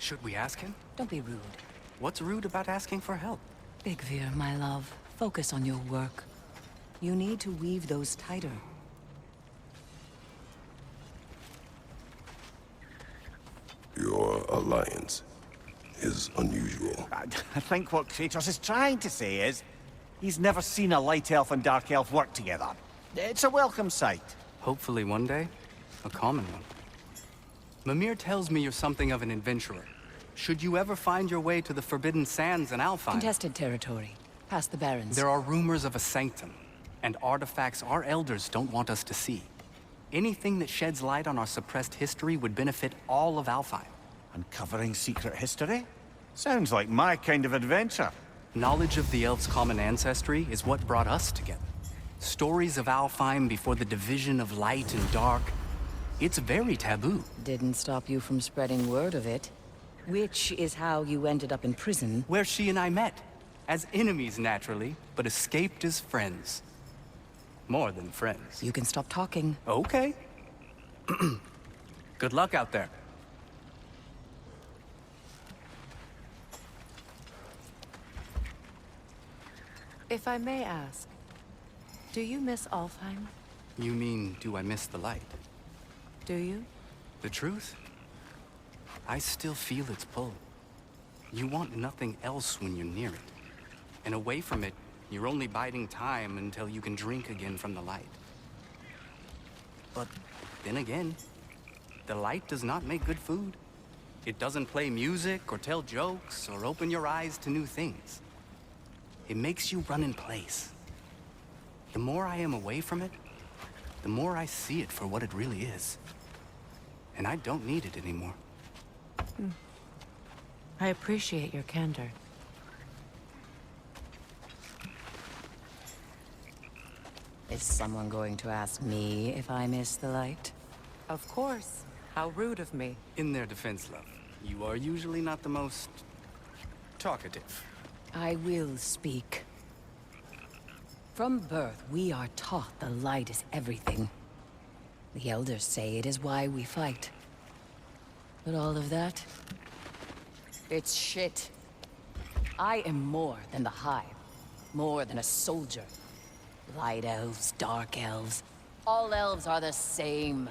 Should we ask him? Don't be rude. What's rude about asking for help? Big Veer, my love, focus on your work. You need to weave those tighter. Your alliance is unusual. I think what Kratos is trying to say is, he's never seen a light elf and dark elf work together. It's a welcome sight. Hopefully one day, a common one. Mimir tells me you're something of an adventurer. Should you ever find your way to the Forbidden Sands in Alfheim... Contested territory. Past the Barrens. There are rumors of a sanctum, and artifacts our elders don't want us to see. Anything that sheds light on our suppressed history would benefit all of Alfheim. Uncovering secret history? Sounds like my kind of adventure. Knowledge of the elves' common ancestry is what brought us together. Stories of Alfheim before the division of light and dark. It's very taboo. Didn't stop you from spreading word of it. Which is how you ended up in prison. Where she and I met. As enemies, naturally, but escaped as friends. More than friends. You can stop talking. Okay. Good luck out there. If I may ask, do you miss Alfheim? You mean, do I miss the light? Do you? The truth? I still feel its pull. You want nothing else when you're near it. And away from it, you're only biding time until you can drink again from the light. But then again, the light does not make good food. It doesn't play music or tell jokes or open your eyes to new things. It makes you run in place. The more I am away from it, the more I see it for what it really is. And I don't need it anymore. I appreciate your candor. Is someone going to ask me if I miss the light? Of course. How rude of me. In their defense, love, you are usually not the most talkative. I will speak. From birth, we are taught the light is everything. The elders say it is why we fight. But all of that... it's shit. I am more than the Hive. More than a soldier. Light elves, dark elves. All elves are the same.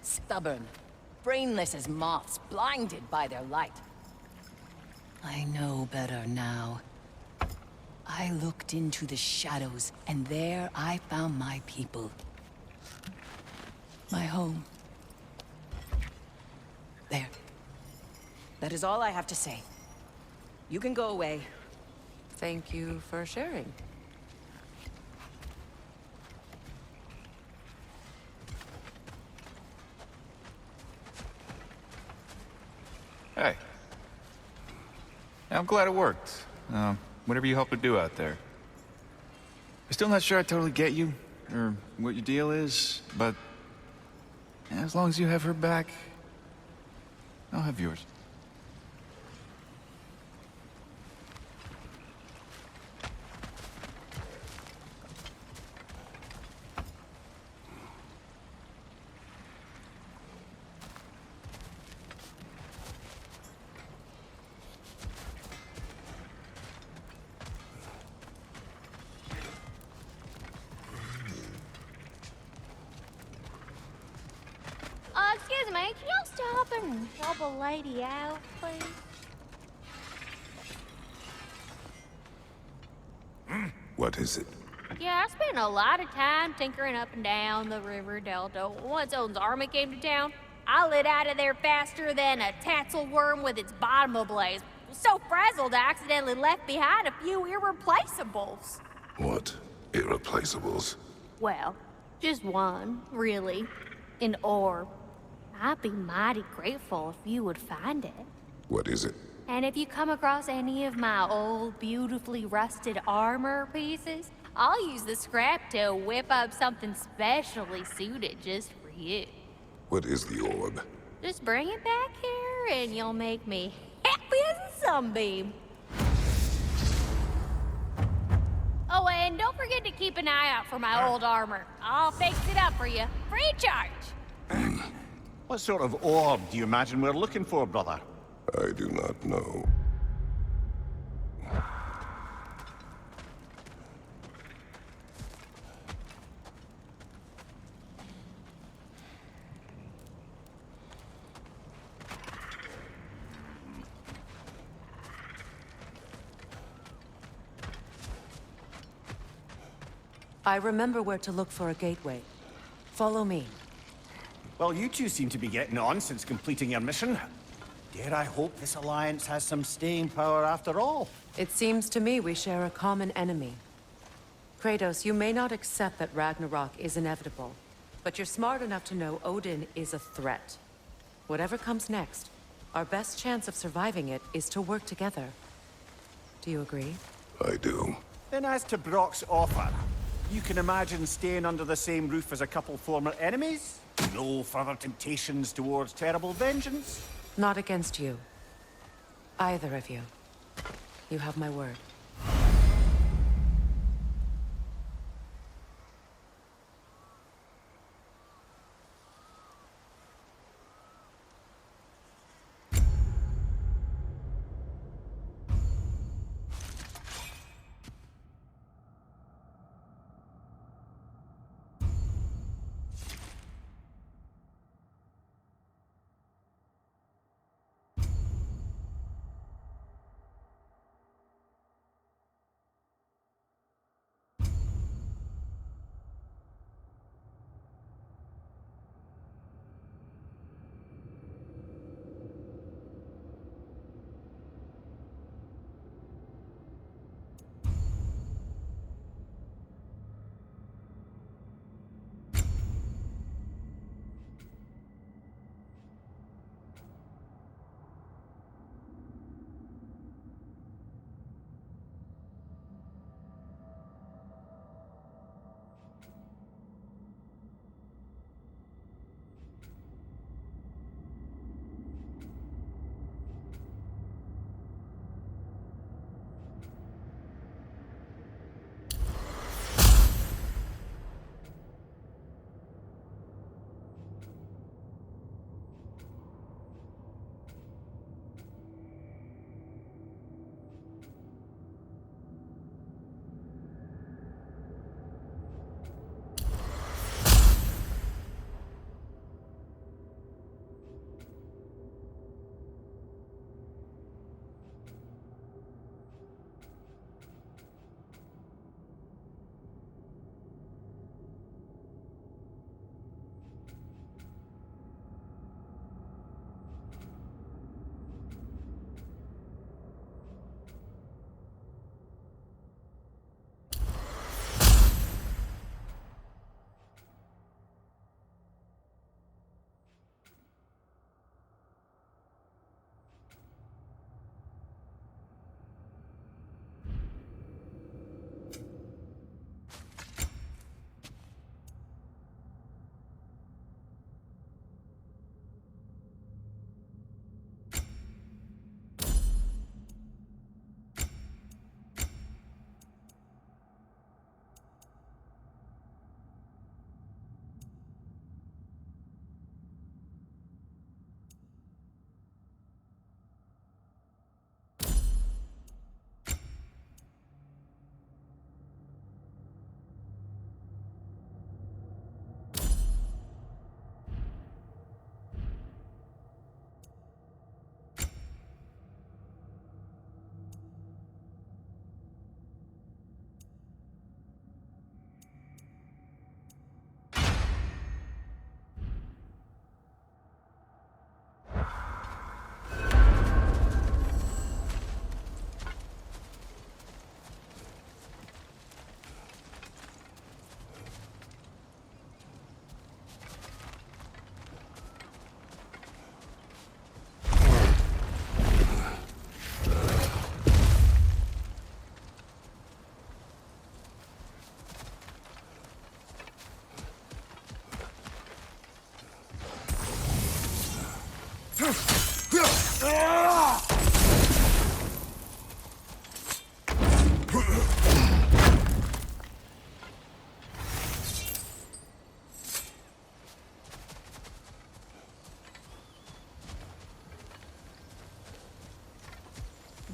Stubborn. Brainless as moths, blinded by their light. I know better now. I looked into the shadows, and there I found my people. My home. There. That is all I have to say. You can go away. Thank you for sharing. Hey. I'm glad it worked. Whatever you hope to do out there. I'm still not sure I totally get you, or what your deal is, but... as long as you have her back, I'll have yours. Excuse me, can y'all stop and help a lady out, please? What is it? Yeah, I spent a lot of time tinkering up and down the river delta. Once Odin's army came to town, I lit out of there faster than a tassel worm with its bottom ablaze. So frazzled, I accidentally left behind a few irreplaceables. What? Irreplaceables? Well, just one, really. An orb. I'd be mighty grateful if you would find it. What is it? And if you come across any of my old, beautifully rusted armor pieces, I'll use the scrap to whip up something specially suited just for you. What is the orb? Just bring it back here and you'll make me happy as a sunbeam. Oh, and don't forget to keep an eye out for my old armor. I'll fix it up for you, free of charge. What sort of orb do you imagine we're looking for, brother? I do not know. I remember where to look for a gateway. Follow me. Well, you two seem to be getting on since completing your mission. Dare I hope this alliance has some staying power after all? It seems to me we share a common enemy. Kratos, you may not accept that Ragnarok is inevitable, but you're smart enough to know Odin is a threat. Whatever comes next, our best chance of surviving it is to work together. Do you agree? I do. Then as to Brock's offer, you can imagine staying under the same roof as a couple former enemies? No further temptations towards terrible vengeance? Not against you. Either of you. You have my word.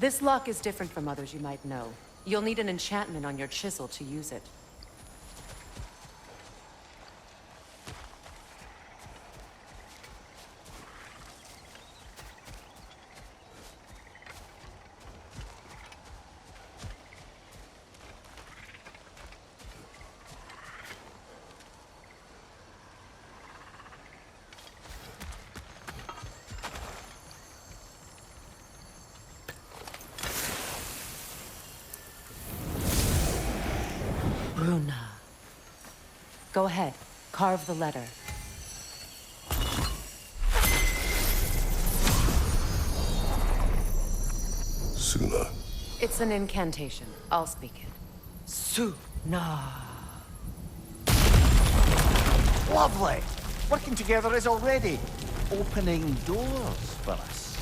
This lock is different from others you might know. You'll need an enchantment on your chisel to use it. Bruna. Go ahead. Carve the letter. Suna. It's an incantation. I'll speak it. Suna. Lovely! Working together is already opening doors for us.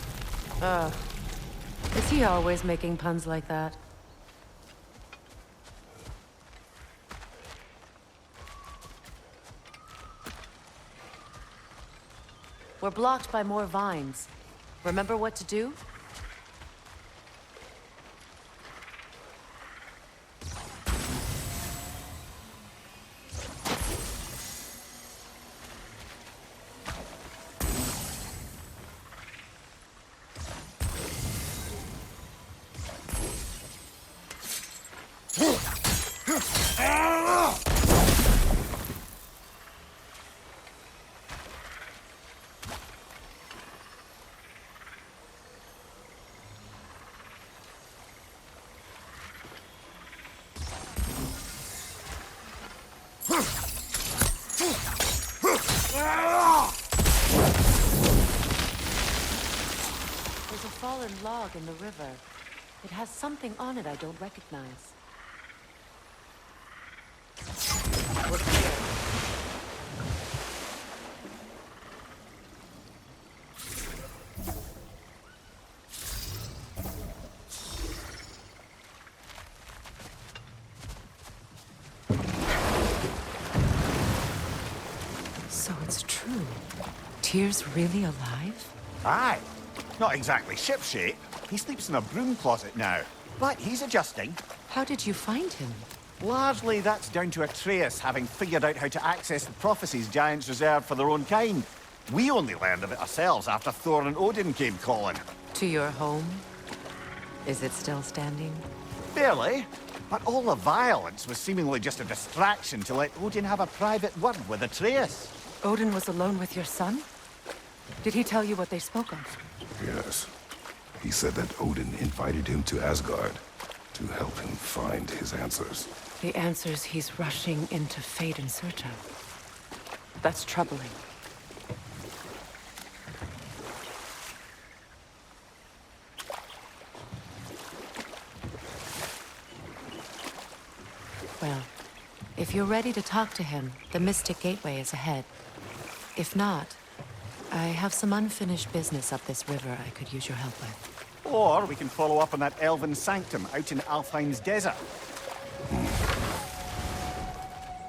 Is he always making puns like that? We're blocked by more vines. Remember what to do? There's a fallen log in the river. It has something on it I don't recognize. We're clear. So it's true. Tyr's really alive? Aye. Not exactly shipshape. He sleeps in a broom closet now. But he's adjusting. How did you find him? Largely, that's down to Atreus having figured out how to access the prophecies giants reserved for their own kind. We only learned of it ourselves after Thor and Odin came calling. To your home? Is it still standing? Barely. But all the violence was seemingly just a distraction to let Odin have a private word with Atreus. Odin was alone with your son? Did he tell you what they spoke of? Yes. He said that Odin invited him to Asgard to help him find his answers. The answers he's rushing into fate in search of. That's troubling. Well, if you're ready to talk to him, the Mystic Gateway is ahead. If not, I have some unfinished business up this river I could use your help with. Or we can follow up on that elven sanctum out in Alfheim's desert.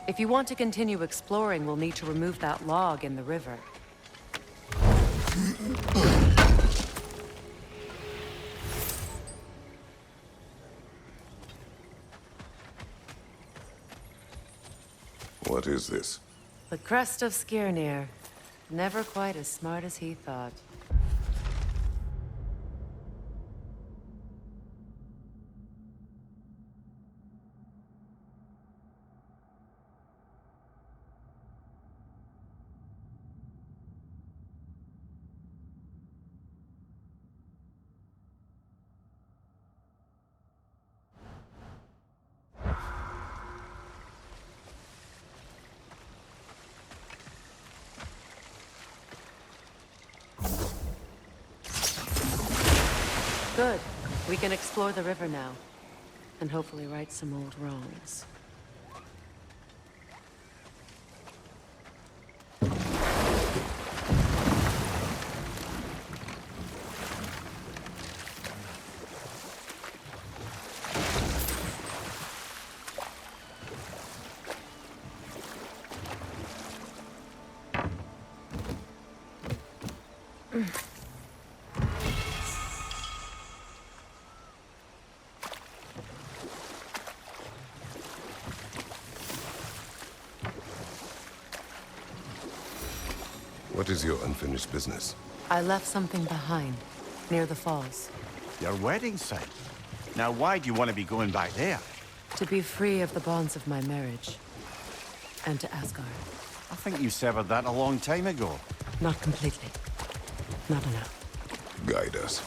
If you want to continue exploring, we'll need to remove that log in the river. What is this? The crest of Skirnir. Never quite as smart as he thought. Good. We can explore the river now. And hopefully right some old wrongs. What is your unfinished business? I left something behind, near the falls. Your wedding site. Now, why do you want to be going back there? To be free of the bonds of my marriage. And to Asgard. I think you severed that a long time ago. Not completely. Not enough. Guide us.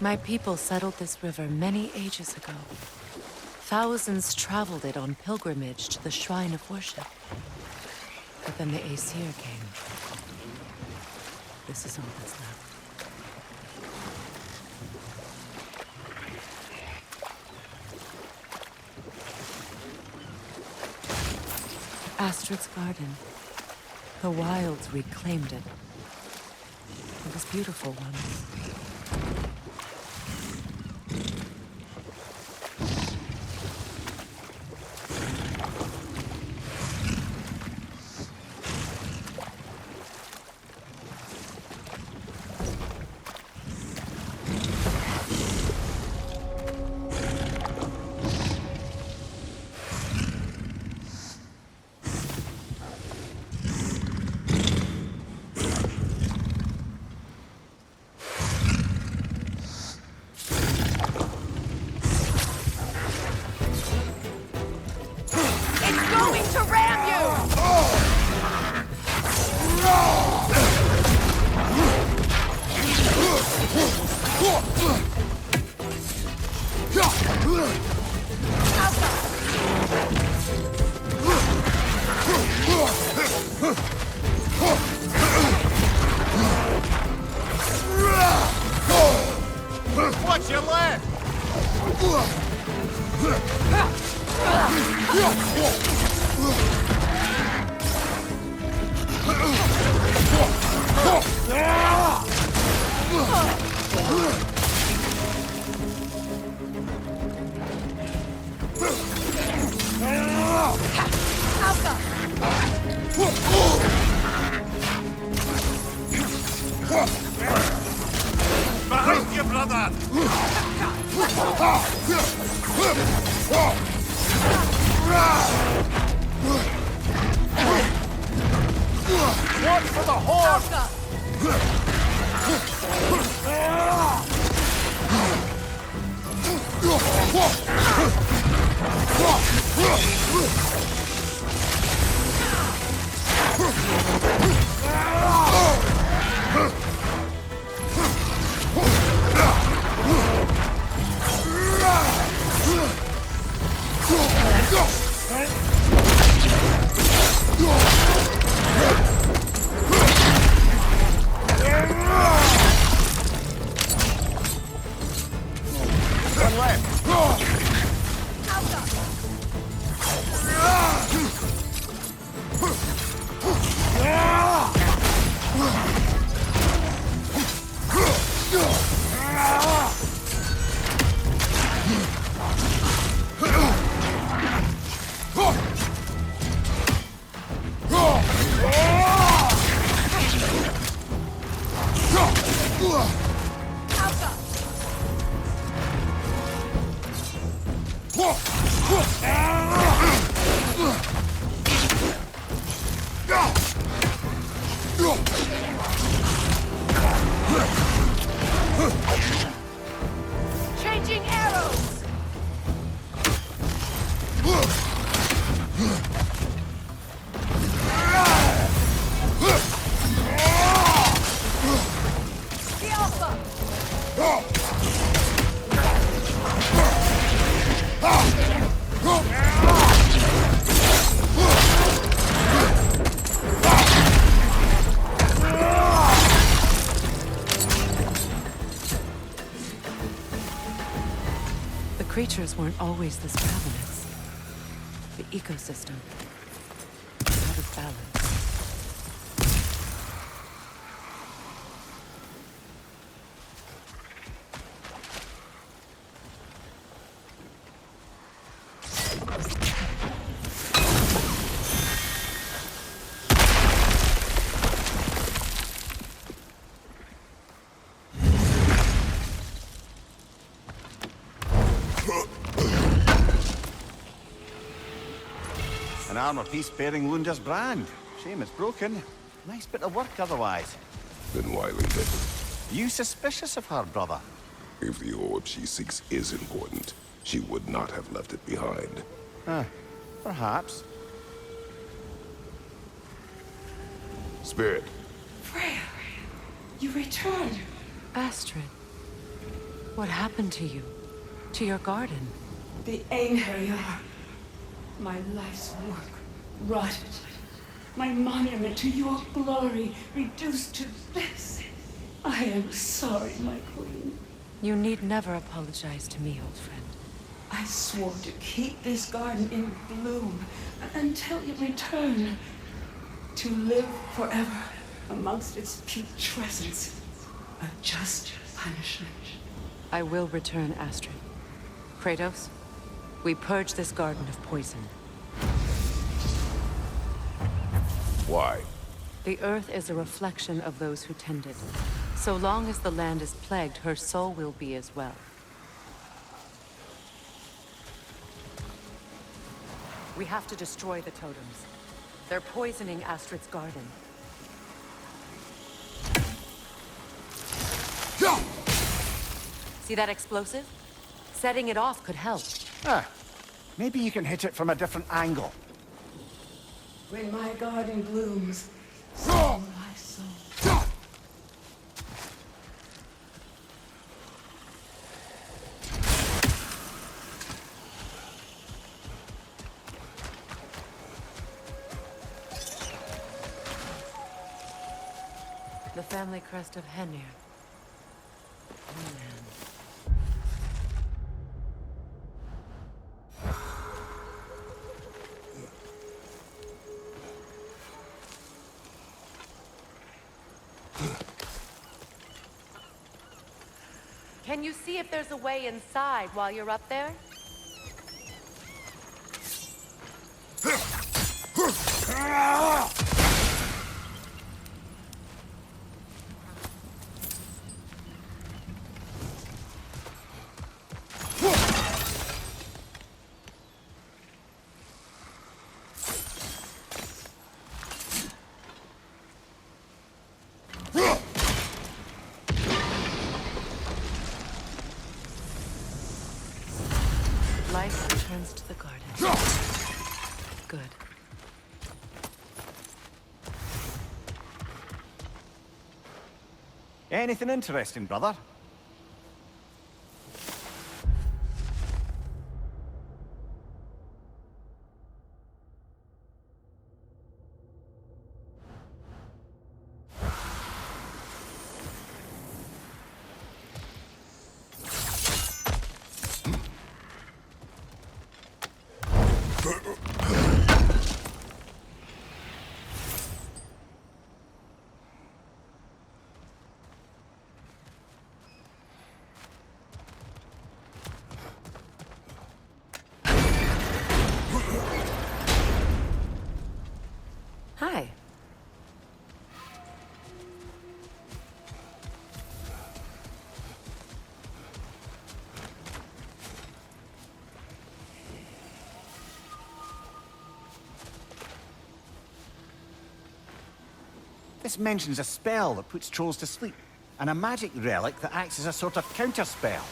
My people settled this river many ages ago. Thousands traveled it on pilgrimage to the shrine of worship. But then the Aesir came. This is all that's left. Astrid's garden. The wilds reclaimed it. It was beautiful once. Watch your left! Behind you, brother! Watch for the horse! One left! Changing arrows! The Alpha! Creatures weren't always this ravenous. The ecosystem was out of balance. An armor piece bearing Lunda's brand. Shame it's broken. Nice bit of work otherwise. Then why leave it? You suspicious of her, brother? If the orb she seeks is important, she would not have left it behind. Perhaps. Spirit, Freya, you returned. Astrid, what happened to you? To your garden? The Einherjar. My life's work rotted. My monument to your glory reduced to this. I am sorry, my queen. You need never apologize to me, old friend. I swore to keep this garden in bloom until you return. To live forever amongst its putrescence. A just punishment. I will return, Astrid. Kratos, we purge this garden of poison. why? The earth is a reflection of those who tend it. So long as the land is plagued, her soul will be as well. We have to destroy the totems. They're poisoning Astrid's garden. See that explosive? Setting it off could help. Maybe you can hit it from a different angle. When my garden blooms, so will my soul. The family crest of Henir. Oh, man. Can you see if there's a way inside while you're up there? Life returns to the garden. Good. Anything interesting, brother? Hi. This mentions a spell that puts trolls to sleep, and a magic relic that acts as a sort of counterspell.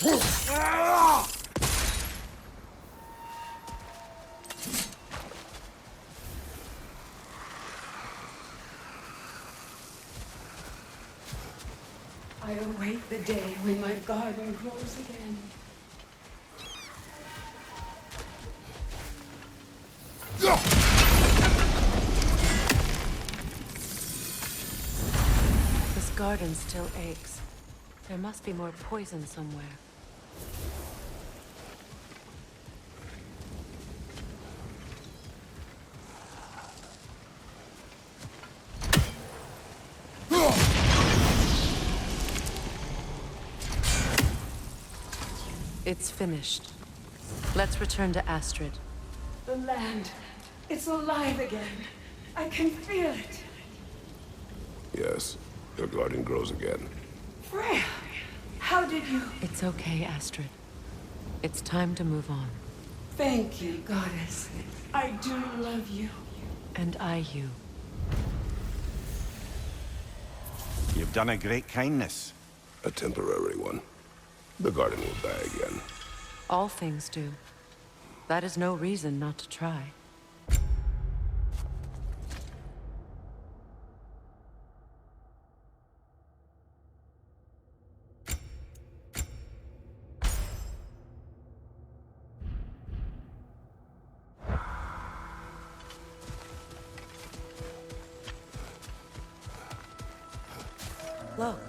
I await the day when my garden grows again. This garden still aches. There must be more poison somewhere. It's finished. Let's return to Astrid. The land, it's alive again. I can feel it. Yes, your garden grows again. Freya, how did you... It's okay, Astrid. It's time to move on. Thank you, goddess. I do love you. And I you. You've done a great kindness. A temporary one. The garden will die again. All things do. That is no reason not to try. Look,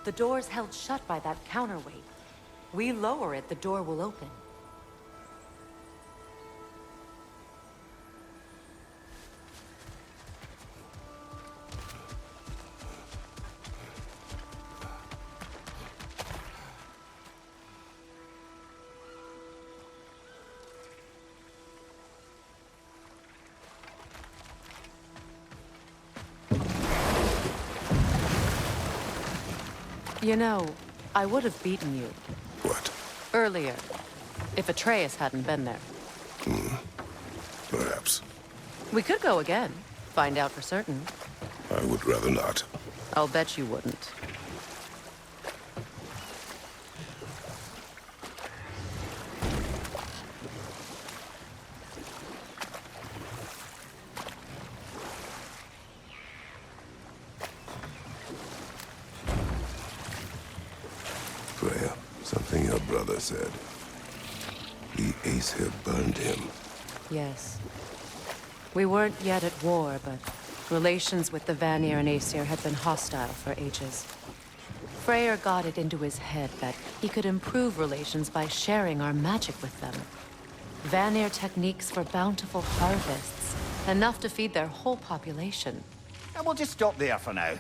the door's held shut by that counterweight. We lower it, the door will open. You know, I would have beaten you. What? Earlier, if Atreus hadn't been there. Perhaps. We could go again, find out for certain. I would rather not. I'll bet you wouldn't. Freya, something your brother said. The Aesir burned him. Yes. We weren't yet at war, but relations with the Vanir and Aesir had been hostile for ages. Freyr got it into his head that he could improve relations by sharing our magic with them. Vanir techniques for bountiful harvests, enough to feed their whole population. And we'll just stop there for now.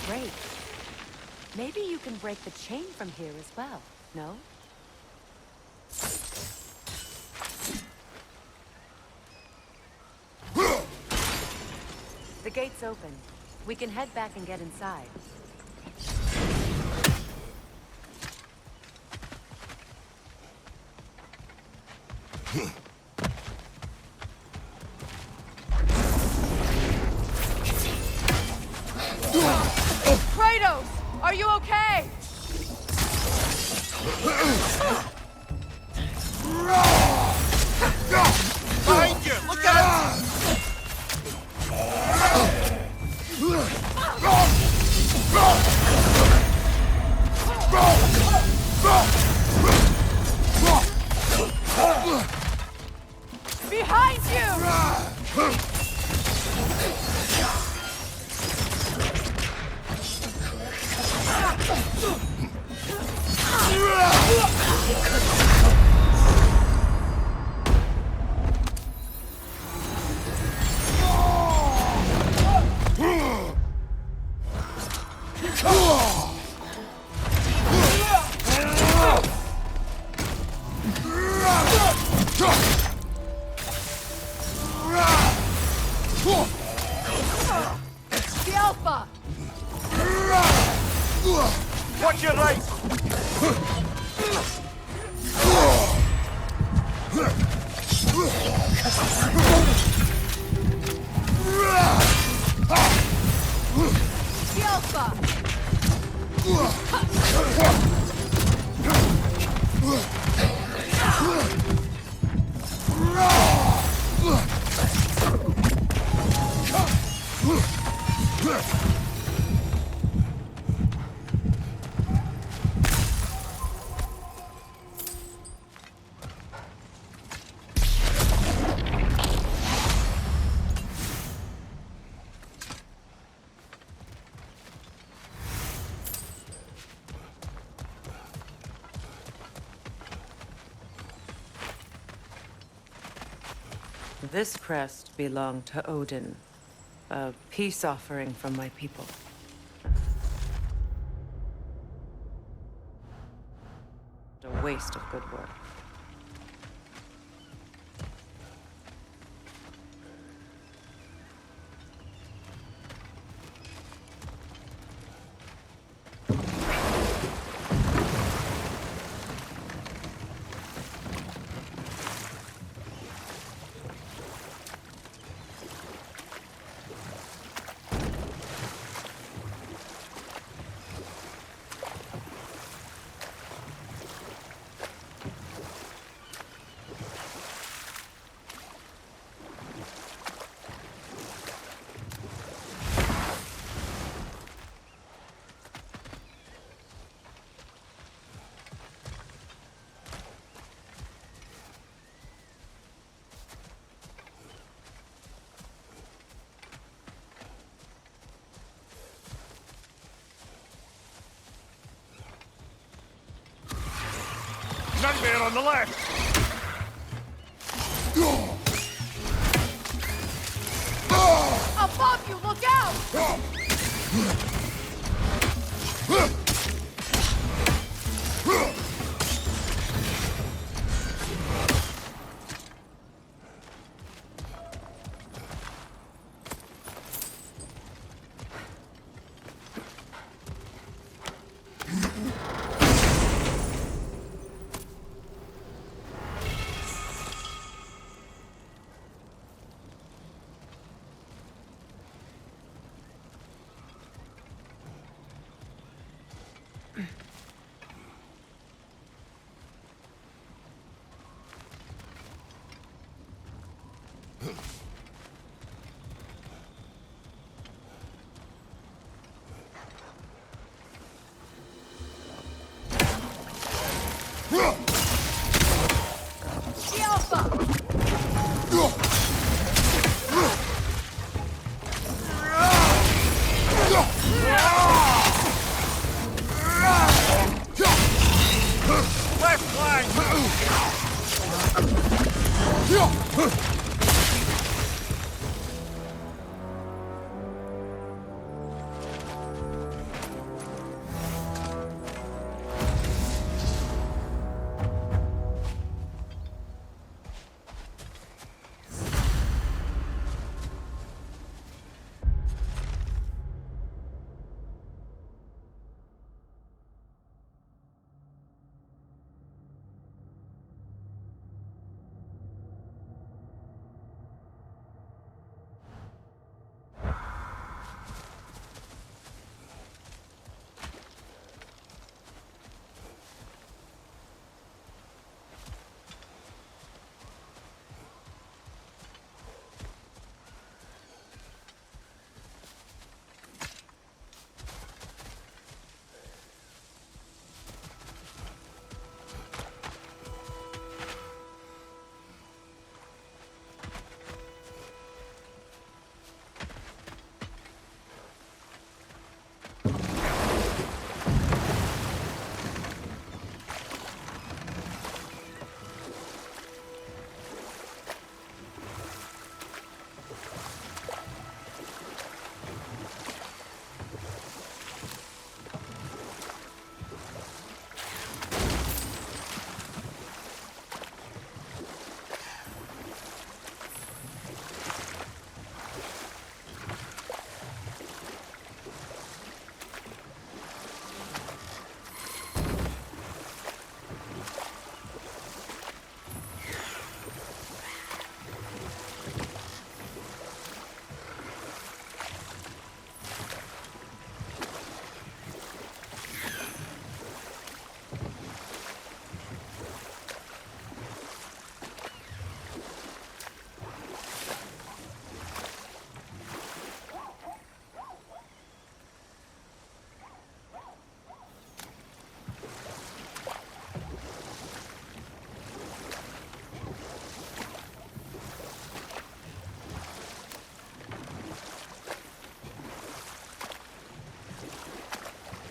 Great. Maybe you can break the chain from here as well, no? The gate's open. We can head back and get inside. Kratos! Are you okay? Behind you! The Alpha! Watch your right! The Alpha! This crest belonged to Odin, a peace offering from my people. A waste of good work. Nightmare on the left! Above you, look out! The Alpha! Left flank!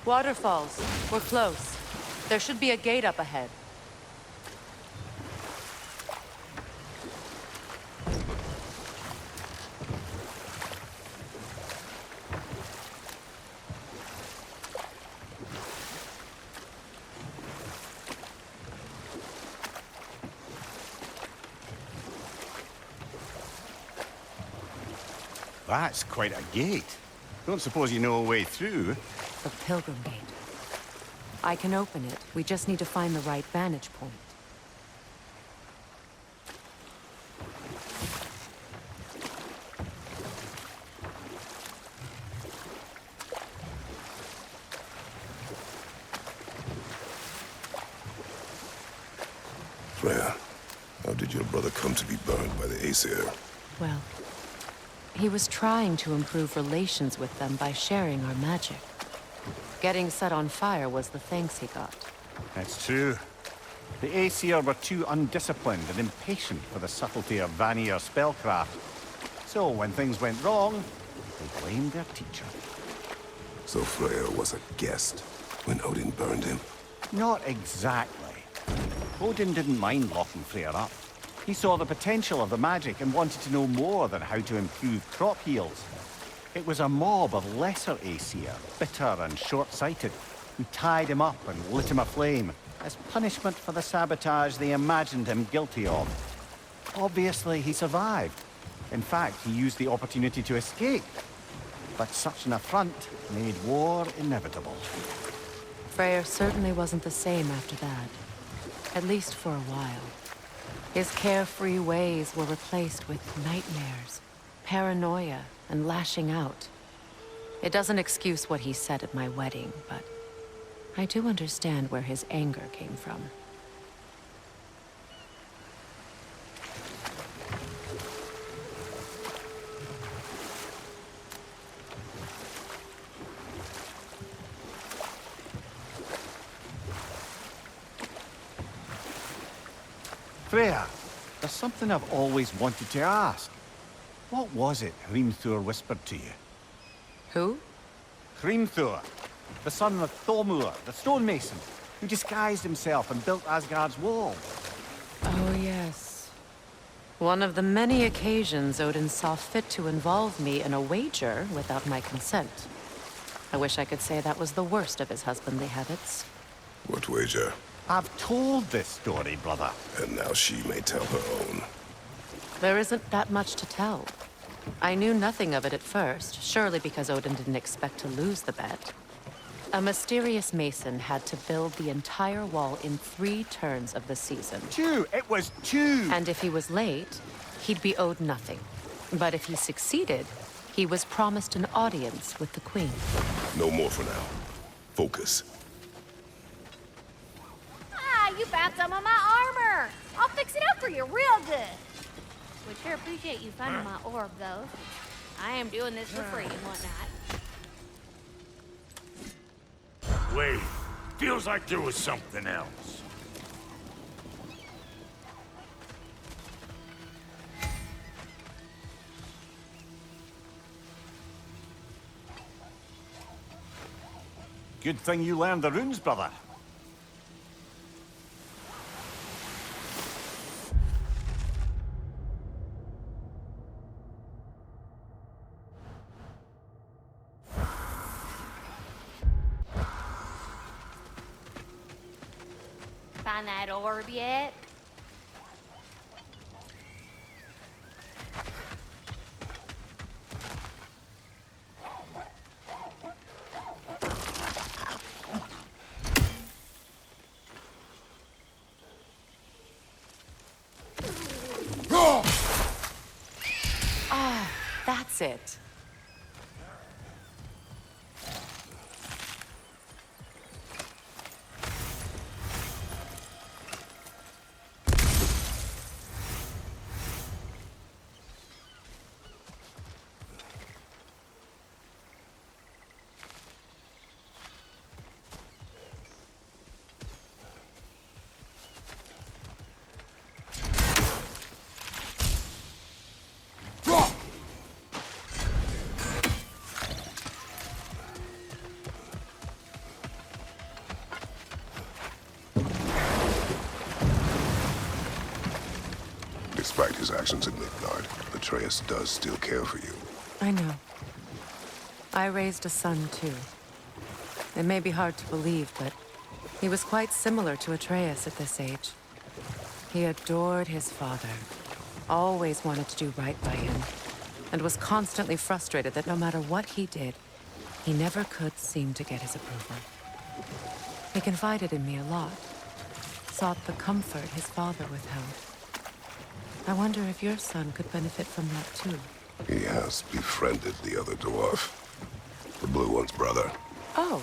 Waterfalls. We're close. There should be a gate up ahead. That's quite a gate. Don't suppose you know a way through? The Pilgrim Gate. I can open it. We just need to find the right vantage point. Freya, how did your brother come to be burned by the Aesir? Well, he was trying to improve relations with them by sharing our magic. Getting set on fire was the thanks he got. That's true. The Aesir were too undisciplined and impatient for the subtlety of Vanir spellcraft. So when things went wrong, they blamed their teacher. So Freya was a guest when Odin burned him? Not exactly. Odin didn't mind locking Freya up. He saw the potential of the magic and wanted to know more than how to improve crop yields. It was a mob of lesser Aesir, bitter and short-sighted, who tied him up and lit him aflame, as punishment for the sabotage they imagined him guilty of. Obviously, he survived. In fact, he used the opportunity to escape. But such an affront made war inevitable. Freyr certainly wasn't the same after that. At least for a while. His carefree ways were replaced with nightmares, paranoia, and lashing out. It doesn't excuse what he said at my wedding, but I do understand where his anger came from. Freya, there's something I've always wanted to ask. What was it Hrimthur whispered to you? Who? Hrimthur, the son of Thormur, the stonemason, who disguised himself and built Asgard's wall. Oh, yes. One of the many occasions Odin saw fit to involve me in a wager without my consent. I wish I could say that was the worst of his husbandly habits. What wager? I've told this story, brother. And now she may tell her own. There isn't that much to tell. I knew nothing of it at first, surely because Odin didn't expect to lose the bet. A mysterious mason had to build the entire wall in 3 turns of the season. 2! It was 2! And if he was late, he'd be owed nothing. But if he succeeded, he was promised an audience with the queen. No more for now. Focus. Ah, you found some of my armor. I'll fix it up for you real good. Would sure appreciate you finding my orb, though. I am doing this for free and whatnot. Wait, feels like there was something else. Good thing you learned the runes, brother. Find that orb yet? Ah, that's it. Despite his actions in Midgard, Atreus does still care for you. I know. I raised a son, too. It may be hard to believe, but he was quite similar to Atreus at this age. He adored his father, always wanted to do right by him, and was constantly frustrated that no matter what he did, he never could seem to get his approval. He confided in me a lot, sought the comfort his father withheld. I wonder if your son could benefit from that too. He has befriended the other dwarf. The Blue One's brother. Oh.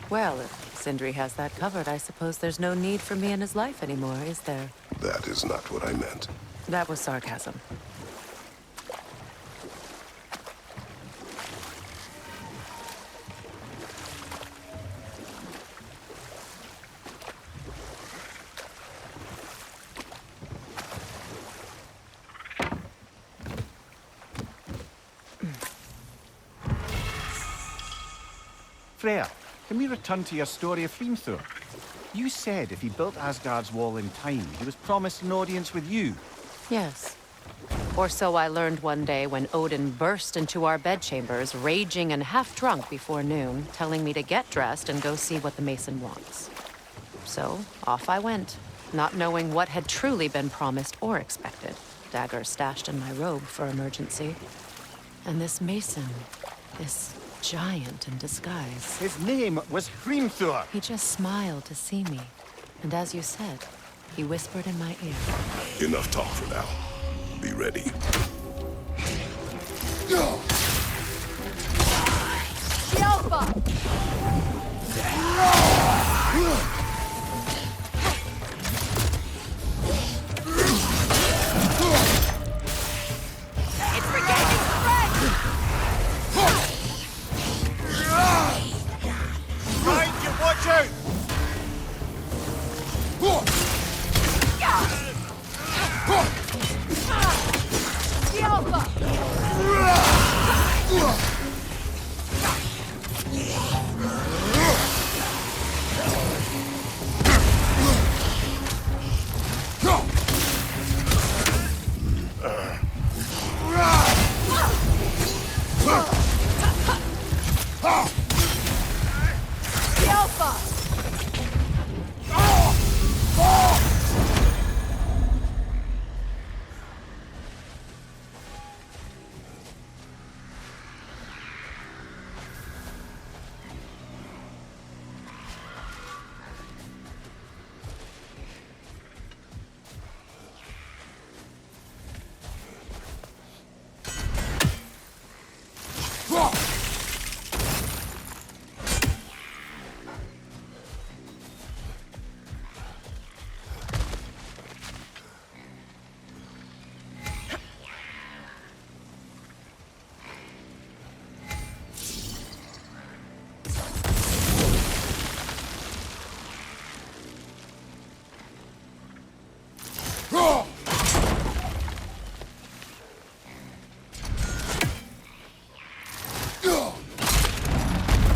Well, if Sindri has that covered, I suppose there's no need for me in his life anymore, is there? That is not what I meant. That was sarcasm. Freya, can we return to your story of Hrimthur? You said if he built Asgard's wall in time, he was promised an audience with you. Yes. Or so I learned one day when Odin burst into our bedchambers, raging and half-drunk before noon, telling me to get dressed and go see what the mason wants. So, off I went, not knowing what had truly been promised or expected. Dagger stashed in my robe for emergency. And this mason, this giant in disguise. His name was Hrimthur. He just smiled to see me. And as you said, he whispered in my ear. Enough talk for now. Be ready. The Alpha! It's regaining strength! Right, you watch out! The Alpha! The Alpha!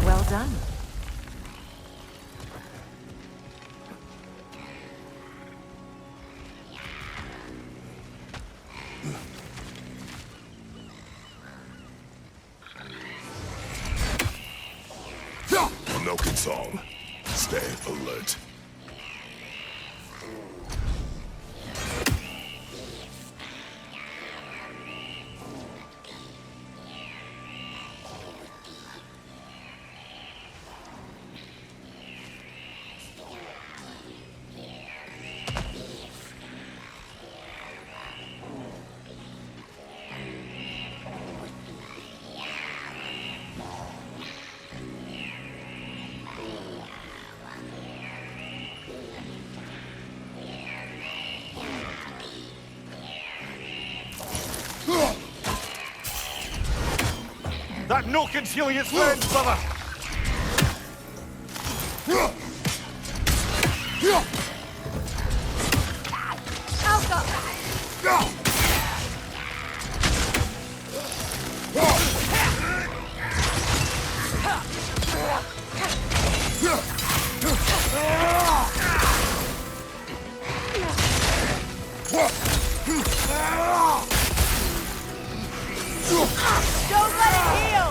Well done. Milk and song. Stay alert. That no concealing its friends, brother! Don't let it heal!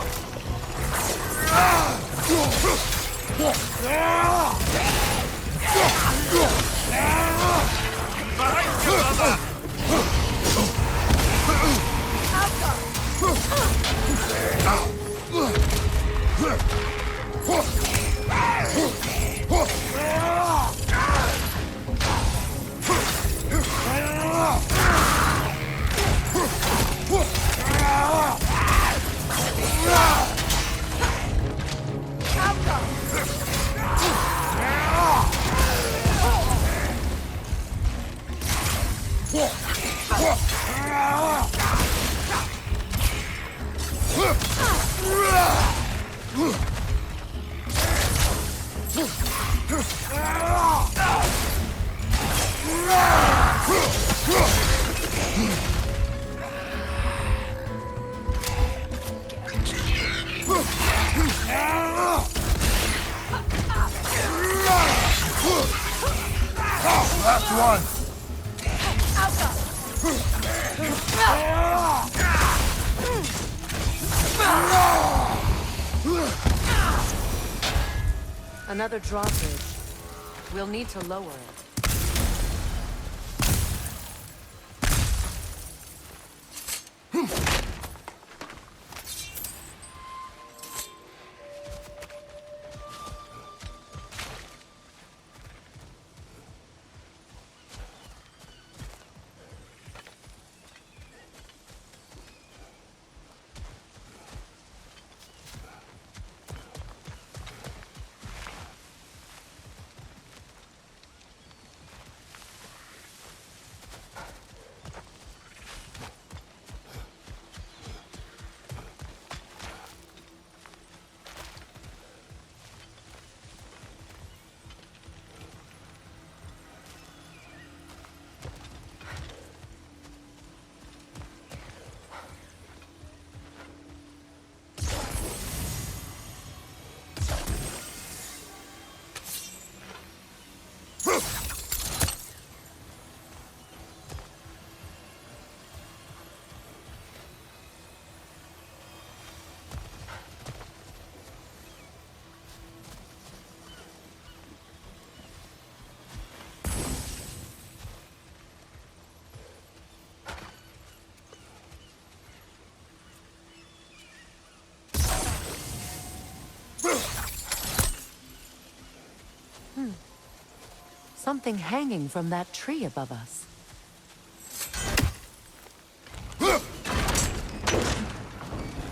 Last one. Another drawbridge. We'll need to lower it. Something hanging from that tree above us.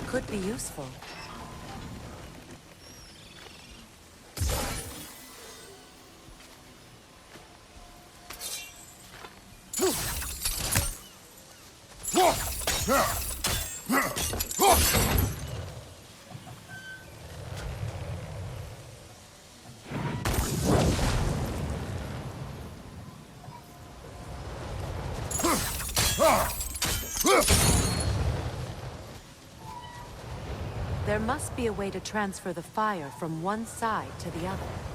Could be useful. There must be a way to transfer the fire from one side to the other.